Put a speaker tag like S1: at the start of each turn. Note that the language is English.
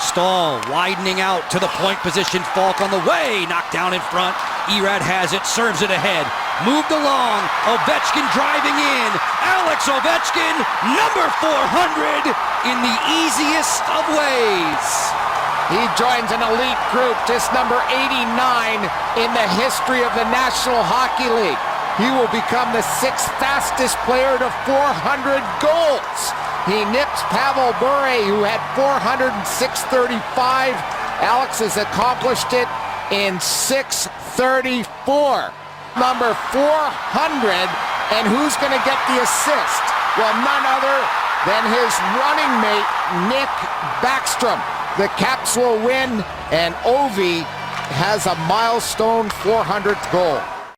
S1: Stahl widening out to the point position. Falk on the way, knocked down in front. Erad has it, serves it ahead. Moved along, Ovechkin driving in. Alex Ovechkin, number 400, in the easiest of ways.
S2: He joins an elite group, just number 89 in the history of the National Hockey League. He will become the 6th fastest player to 400 goals. He nips Pavel Bure, who had 406.35. Alex has accomplished it in 6:34. Number 400, and who's going to get the assist? Well, none other than his running mate, Nick Backstrom. The Caps will win, and Ovi has a milestone 400th goal.